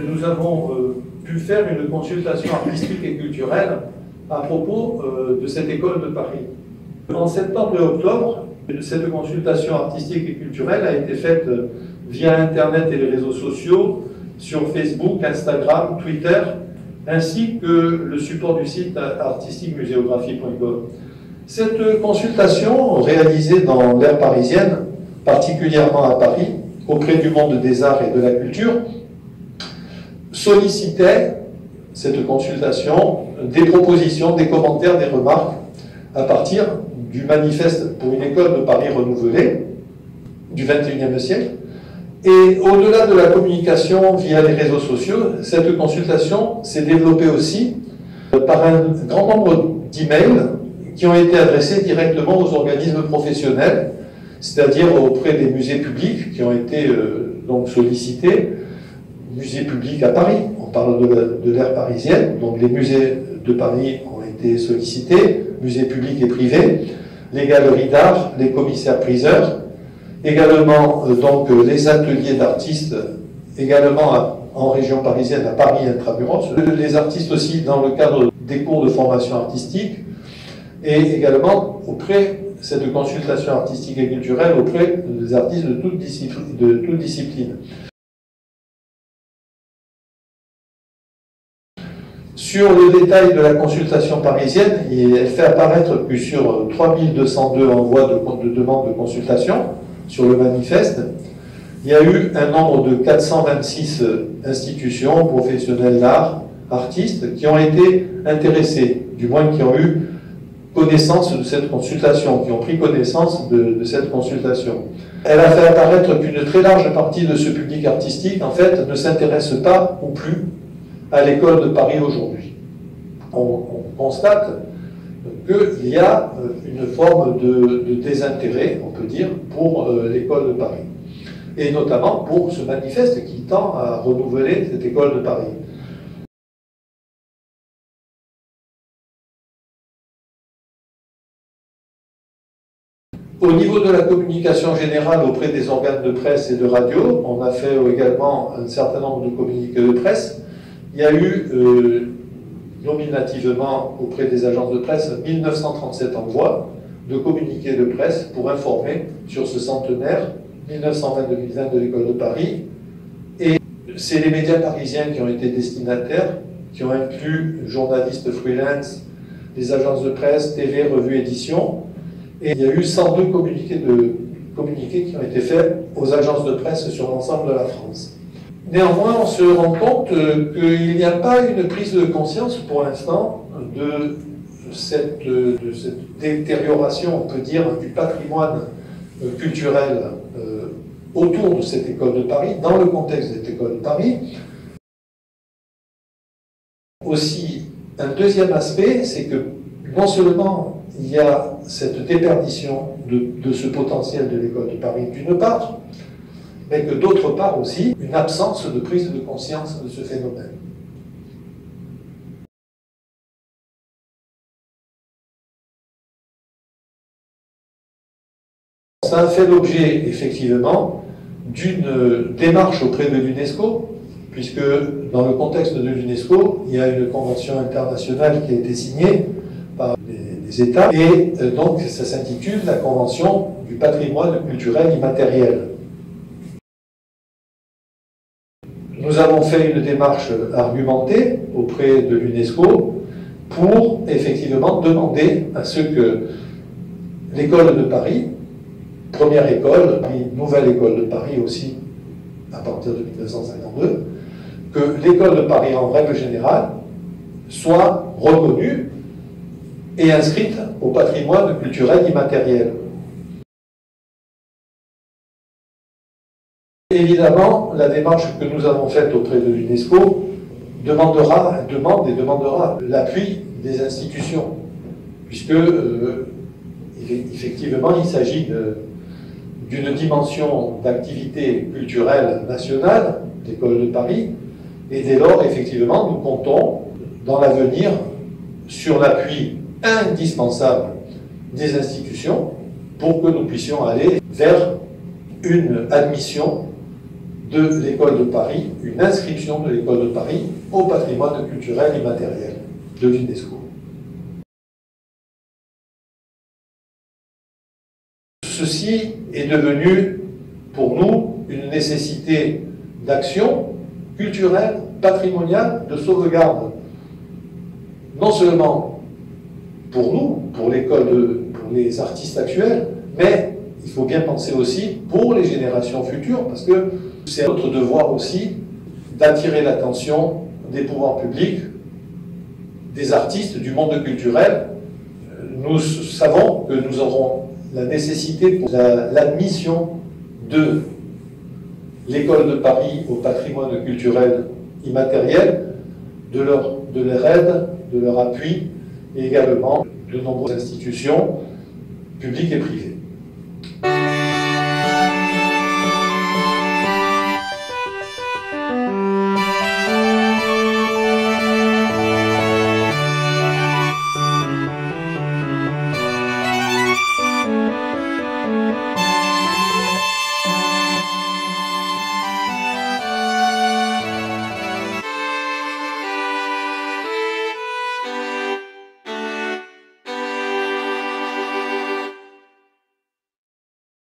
nous avons pu faire une consultation artistique et culturelle à propos de cette école de Paris. En septembre et octobre, cette consultation artistique et culturelle a été faite via Internet et les réseaux sociaux, sur Facebook, Instagram, Twitter, ainsi que le support du site artistiquemuséographie.com. Cette consultation, réalisée dans l'aire parisienne, particulièrement à Paris, auprès du monde des arts et de la culture, sollicitait, cette consultation, des propositions, des commentaires, des remarques à partir du manifeste pour une école de Paris renouvelée du XXIe siècle. Et au-delà de la communication via les réseaux sociaux, cette consultation s'est développée aussi par un grand nombre d'emails qui ont été adressés directement aux organismes professionnels, c'est-à-dire auprès des musées publics qui ont été donc sollicités, musées publics à Paris, on parle de l'aire parisienne, donc les musées de Paris ont été sollicités, musées publics et privés, les galeries d'art, les commissaires-priseurs, également donc les ateliers d'artistes, également en région parisienne, à Paris intramuros, les artistes aussi dans le cadre des cours de formation artistique, et également auprès cette consultation artistique et culturelle auprès des artistes de toute discipline. Sur le détail de la consultation parisienne, elle fait apparaître que sur 3202 envois de demandes de consultation sur le manifeste, il y a eu un nombre de 426 institutions, professionnels d'art, artistes, qui ont été intéressés, du moins qui ont eu connaissance de cette consultation, qui ont pris connaissance de cette consultation. Elle a fait apparaître qu'une très large partie de ce public artistique, en fait, ne s'intéresse pas ou plus à l'école de Paris aujourd'hui. On constate qu'il y a une forme de désintérêt, on peut dire, pour l'école de Paris. Et notamment pour ce manifeste qui tend à renouveler cette école de Paris. Au niveau de la communication générale auprès des organes de presse et de radio, on a fait également un certain nombre de communiqués de presse. Il y a eu nominativement auprès des agences de presse 1937 envois de communiqués de presse pour informer sur ce centenaire 1920-2020 de l'école de Paris. Et c'est les médias parisiens qui ont été destinataires, qui ont inclus journalistes freelance, les agences de presse, TV, revues, éditions. Et il y a eu 102 communiqués qui ont été faits aux agences de presse sur l'ensemble de la France. Néanmoins, on se rend compte qu'il n'y a pas une prise de conscience pour l'instant de cette détérioration, on peut dire, du patrimoine culturel autour de cette école de Paris, dans le contexte de cette école de Paris. Aussi, un deuxième aspect, c'est que non seulement il y a cette déperdition de ce potentiel de l'école de Paris d'une part, mais que d'autre part aussi, une absence de prise de conscience de ce phénomène. Ça a fait l'objet, effectivement, d'une démarche auprès de l'UNESCO, puisque dans le contexte de l'UNESCO, il y a une convention internationale qui a été signée par les États, et donc ça s'intitule la Convention du patrimoine culturel immatériel. Nous avons fait une démarche argumentée auprès de l'UNESCO pour effectivement demander à ce que l'école de Paris, première école, nouvelle école de Paris aussi, à partir de 1952, que l'école de Paris en règle générale soit reconnue et inscrite au patrimoine culturel immatériel. Évidemment, la démarche que nous avons faite auprès de l'UNESCO demande et demandera l'appui des institutions, puisque effectivement il s'agit d'une dimension d'activité culturelle nationale, l'école de Paris, et dès lors, effectivement, nous comptons dans l'avenir sur l'appui indispensable des institutions pour que nous puissions aller vers une admission de l'École de Paris, une inscription de l'École de Paris au patrimoine culturel immatériel de l'UNESCO. Ceci est devenu pour nous une nécessité d'action culturelle, patrimoniale, de sauvegarde. Non seulement pour nous, pour l'école, pour les artistes actuels, mais il faut bien penser aussi pour les générations futures, parce que c'est notre devoir aussi d'attirer l'attention des pouvoirs publics, des artistes, du monde culturel. Nous savons que nous aurons la nécessité pour l'admission de l'École de Paris au patrimoine culturel immatériel, de leur aide, de leur appui, et également de nombreuses institutions publiques et privées.